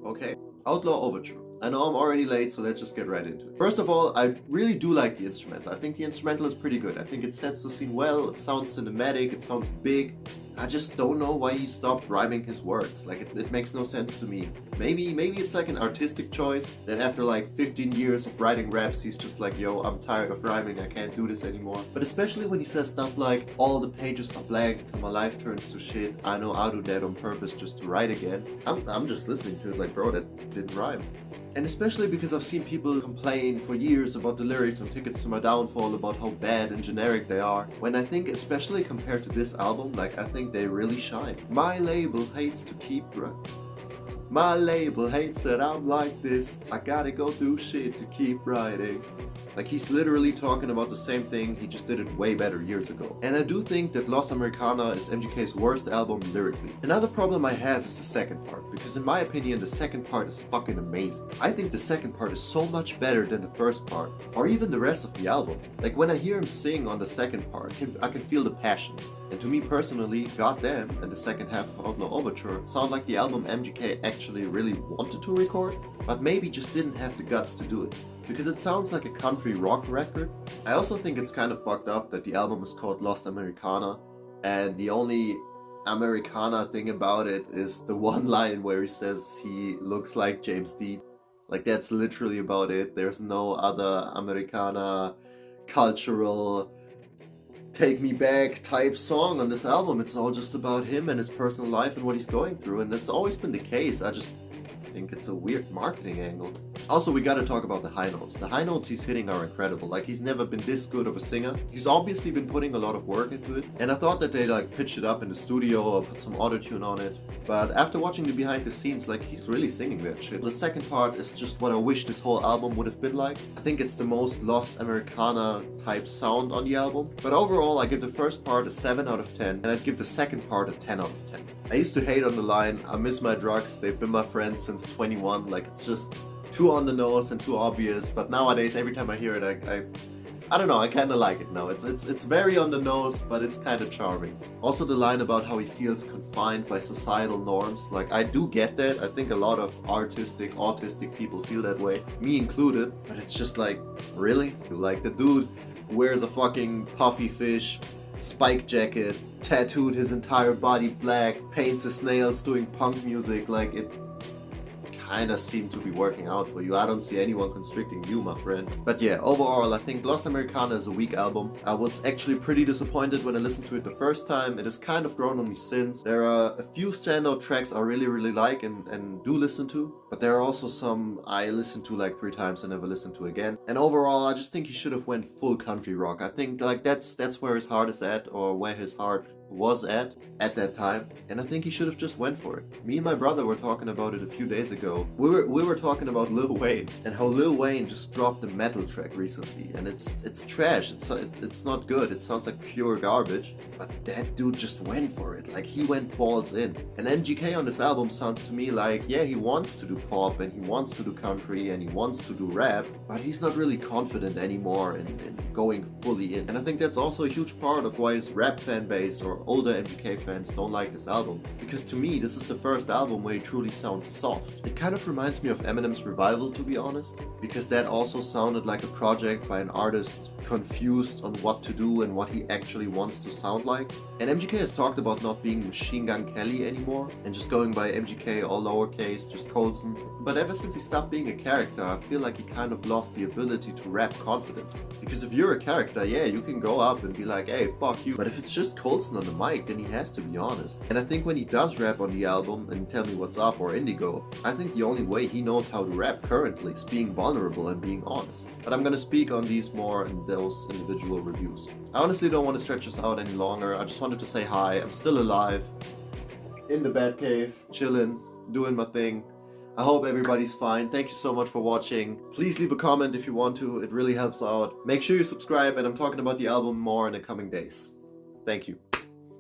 okay? Outlaw Overture. I know I'm already late, so let's just get right into it. First of all, I really do like the instrumental. I think the instrumental is pretty good. I think it sets the scene well, it sounds cinematic, it sounds big. I just don't know why he stopped rhyming his words. Like, it makes no sense to me. Maybe it's like an artistic choice that after like 15 years of writing raps, he's just like, yo, I'm tired of rhyming, I can't do this anymore. But especially when he says stuff like, all the pages are blank till my life turns to shit. I know I'll do that on purpose just to write again. I'm just listening to it like, bro, that didn't rhyme. And especially because I've seen people complain for years about the lyrics on Tickets to My Downfall, about how bad and generic they are, when I think, especially compared to this album, like, I think they really shine. My label hates to keep running. My label hates that I'm like this. I gotta go through shit to keep writing. Like, he's literally talking about the same thing, he just did it way better years ago. And I do think that Lost Americana is MGK's worst album lyrically. Another problem I have is the second part, because in my opinion the second part is fucking amazing. I think the second part is so much better than the first part, or even the rest of the album. Like, when I hear him sing on the second part, I can feel the passion. And to me personally, Goddamn and the second half of Outlaw Overture sound like the album MGK actually really wanted to record, but maybe just didn't have the guts to do it. Because it sounds like a country rock record. I also think it's kind of fucked up that the album is called Lost Americana, and the only Americana thing about it is the one line where he says he looks like James Dean. Like, that's literally about it. There's no other Americana cultural take me back type song on this album. It's all just about him and his personal life and what he's going through, and that's always been the case. I just think it's a weird marketing angle. Also, we gotta talk about the high notes. The high notes he's hitting are incredible. Like, he's never been this good of a singer. He's obviously been putting a lot of work into it, and I thought that they like pitched it up in the studio or put some auto-tune on it. But after watching the behind the scenes, like, he's really singing that shit. The second part is just what I wish this whole album would have been like. I think it's the most Lost Americana type sound on the album. But overall, I give the first part a 7 out of 10, and I'd give the second part a 10 out of 10. I used to hate on the line, I miss my drugs, they've been my friends since 21, like, it's just too on the nose and too obvious, but nowadays every time I hear it, I don't know, I kinda like it now. It's very on the nose, but it's kinda charming. Also the line about how he feels confined by societal norms, like, I do get that. I think a lot of autistic people feel that way, me included, but it's just like, really? You like the dude who wears a fucking puffy fish spike jacket, tattooed his entire body black, paints his nails doing punk music, like, it kinda seemed to be working out for you. I don't see anyone constricting you, my friend. But yeah, overall, I think Lost Americana is a weak album. I was actually pretty disappointed when I listened to it the first time. It has kind of grown on me since. There are a few standout tracks I really like and do listen to, but there are also some I listened to like 3 times and never listened to again. And overall, I just think he should have went full country rock. I think like that's where his heart is at, or where his heart was at that time, and I think he should have just went for it. Me and my brother were talking about it a few days ago. We were talking about Lil Wayne and how Lil Wayne just dropped a metal track recently, and it's trash. It's not good. It sounds like pure garbage. But that dude just went for it. Like, he went balls in. And MGK on this album sounds to me like, yeah, he wants to do pop and he wants to do country and he wants to do rap, but he's not really confident anymore in going fully in. And I think that's also a huge part of why his rap fan base or older MGK fans don't like this album. Because to me, this is the first album where he truly sounds soft. It kind of reminds me of Eminem's Revival, to be honest, because that also sounded like a project by an artist confused on what to do and what he actually wants to sound like. And MGK has talked about not being Machine Gun Kelly anymore and just going by MGK, all lowercase, just Colson. But ever since he stopped being a character, I feel like he kind of lost the ability to rap confidently. Because if you're a character, yeah, you can go up and be like, hey, fuck you. But if it's just Colson on the mic, then he has to be honest. And I think when he does rap on the album and Tell Me What's Up or Indigo, I think the only way he knows how to rap currently is being vulnerable and being honest. But I'm gonna speak on these more in those individual reviews. I honestly don't want to stretch this out any longer. I just wanted to say hi. I'm still alive, in the Batcave, chilling, doing my thing. I hope everybody's fine. Thank you so much for watching. Please leave a comment if you want to. It really helps out. Make sure you subscribe, and I'm talking about the album more in the coming days. Thank you.